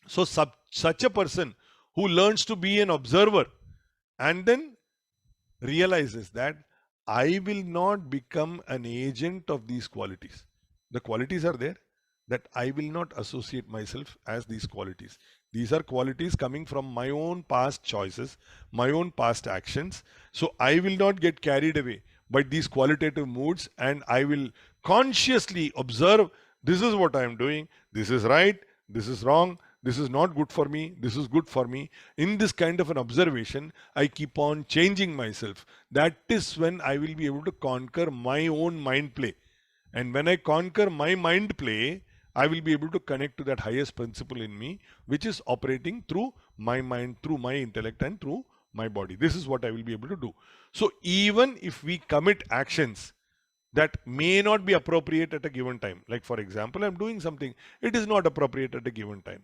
So such a person who learns to be an observer and then realizes that I will not become an agent of these qualities. The qualities are there, that I will not associate myself as these qualities. These are qualities coming from my own past choices, my own past actions. So I will not get carried away by these qualitative moods and I will consciously observe this is what I am doing, this is right, this is wrong, this is not good for me, this is good for me. In this kind of an observation, I keep on changing myself. That is when I will be able to conquer my own mind play. And when I conquer my mind play, I will be able to connect to that highest principle in me, which is operating through my mind, through my intellect, and through my body. This is what I will be able to do. So even if we commit actions that may not be appropriate at a given time, like for example, I'm doing something, it is not appropriate at a given time.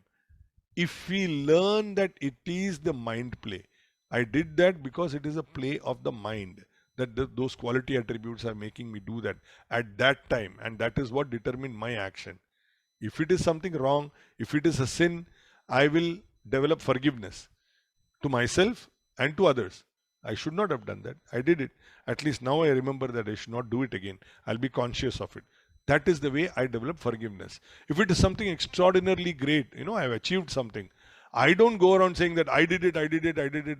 If we learn that it is the mind play, I did that because it is a play of the mind, that those quality attributes are making me do that at that time, and that is what determined my action. If it is something wrong, if it is a sin, I will develop forgiveness to myself and to others. I should not have done that. I did it. At least now I remember that I should not do it again. I'll be conscious of it. That is the way I develop forgiveness. If it is something extraordinarily great, I have achieved something, I don't go around saying that I did it, I did it, I did it.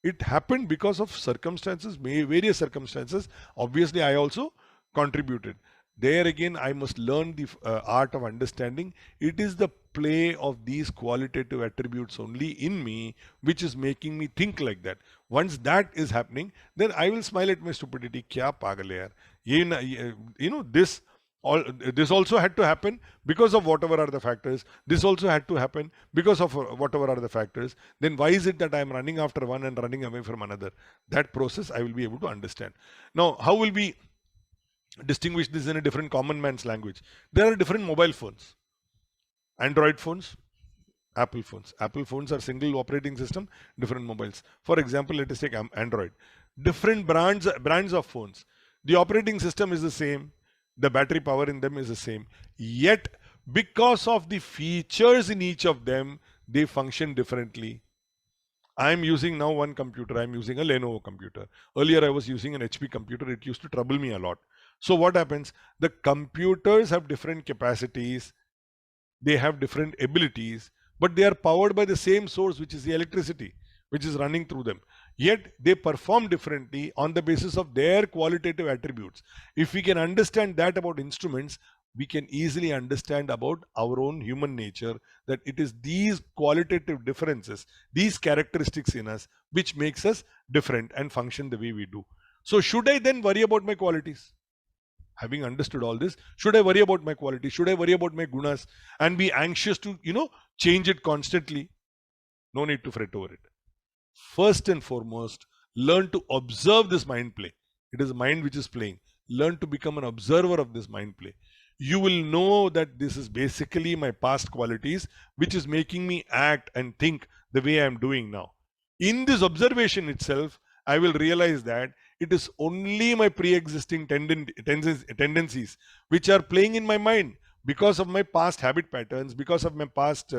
It happened because of circumstances, various circumstances. Obviously, I also contributed. There again, I must learn the art of understanding. It is the play of these qualitative attributes only in me which is making me think like that. Once that is happening, then I will smile at my stupidity. Kya pagal hai yaar? This also had to happen because of whatever are the factors. This also had to happen because of whatever are the factors. Then why is it that I am running after one and running away from another? That process I will be able to understand. Now, how will we distinguish this in a different common man's language? There are different mobile phones. Android phones, Apple phones. Apple phones are single operating system, different mobiles. For example, let us take Android. Different brands of phones. The operating system is the same. The battery power in them is the same. Yet, because of the features in each of them, they function differently. I am using now one computer. I am using a Lenovo computer. Earlier, I was using an HP computer. It used to trouble me a lot. So what happens? The computers have different capacities. They have different abilities, but they are powered by the same source, which is the electricity, which is running through them. Yet they perform differently on the basis of their qualitative attributes. If we can understand that about instruments, we can easily understand about our own human nature, that it is these qualitative differences, these characteristics in us, which makes us different and function the way we do. So should I then worry about my qualities? Having understood all this, should I worry about my quality? Should I worry about my gunas and be anxious to, change it constantly? No need to fret over it. First and foremost, learn to observe this mind play. It is mind which is playing. Learn to become an observer of this mind play. You will know that this is basically my past qualities, which is making me act and think the way I am doing now. In this observation itself, I will realize that it is only my pre-existing tendencies which are playing in my mind because of my past habit patterns, because of my past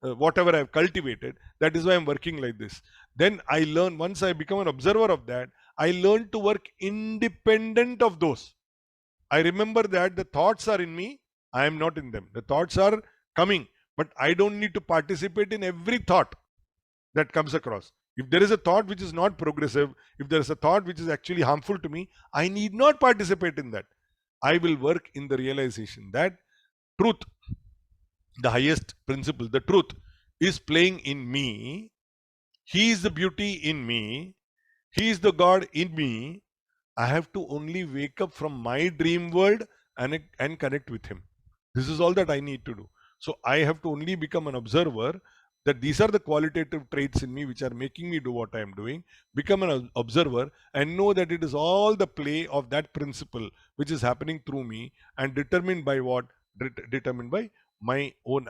whatever I have cultivated. That is why I am working like this. Then I learn, once I become an observer of that, I learn to work independent of those. I remember that the thoughts are in me, I am not in them. The thoughts are coming, but I don't need to participate in every thought that comes across. If there is a thought which is not progressive, if there is a thought which is actually harmful to me, I need not participate in that. I will work in the realization that truth, the highest principle, the truth is playing in me. He is the beauty in me. He is the God in me. I have to only wake up from my dream world and connect with Him. This is all that I need to do. So I have to only become an observer, that these are the qualitative traits in me which are making me do what I am doing. Become an observer and know that it is all the play of that principle which is happening through me, and determined by what? Determined by my own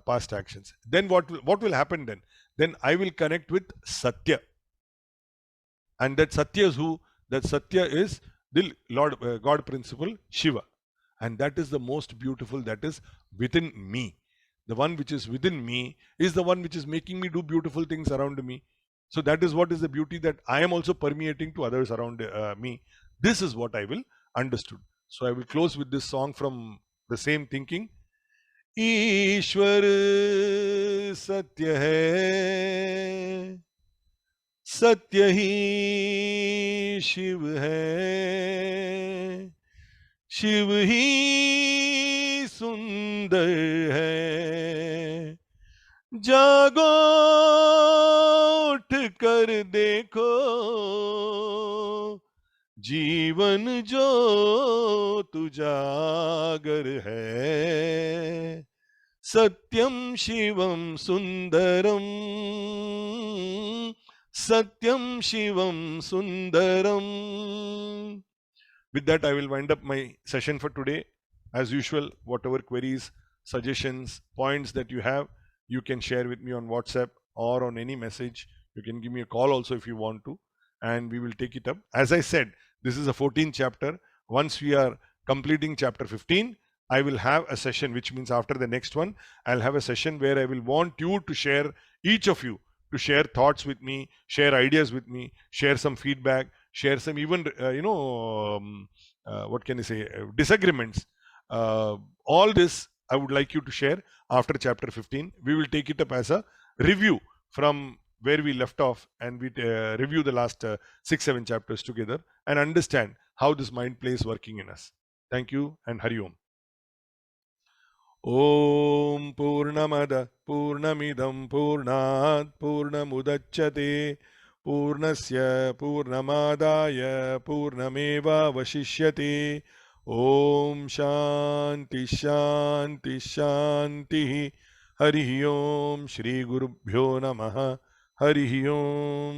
past actions. Then what will happen then? Then I will connect with Satya. And that Satya is who? That Satya is the Lord God principle, Shiva. And that is the most beautiful, that is within me. The one which is within me is the one which is making me do beautiful things around me. So that is what is the beauty, that I am also permeating to others around me. This is what I will understood. So I will close with this song from the same thinking. ईश्वर सत्य है, सत्य ही शिव है, शिव ही सुंदर है। जागो उठ कर देखो, जीवन जो तुजागर है। सत्यम शिवम सुंदरम, सत्यम Shivam Sundaram. With that, I will wind up my session for today. As usual, whatever queries, suggestions, points that you have, you can share with me on WhatsApp or on any message. You can give me a call also if you want to, and we will take it up. As I said, this is a 14th chapter. Once we are completing chapter 15, I will have a session, which means after the next one, I'll have a session where I will want you to share, each of you, to share thoughts with me, share ideas with me, share some feedback, share some even what can I say, disagreements. All this I would like you to share after chapter 15. We will take it up as a review from where we left off, and we review the last 6-7 chapters together and understand how this mind play is working in us. Thank you and Hari Om. ॐ पूर्णमद पूर्णमिदं पूर्णात् पूर्णमुदच्यते पूर्णस्य पूर्णमादाय पूर्णमेवावशिष्यते. ॐ शान्ति शान्ति शान्तिः. हरिः ओम. श्री गुरुभ्यो नमः. हरिः ओम.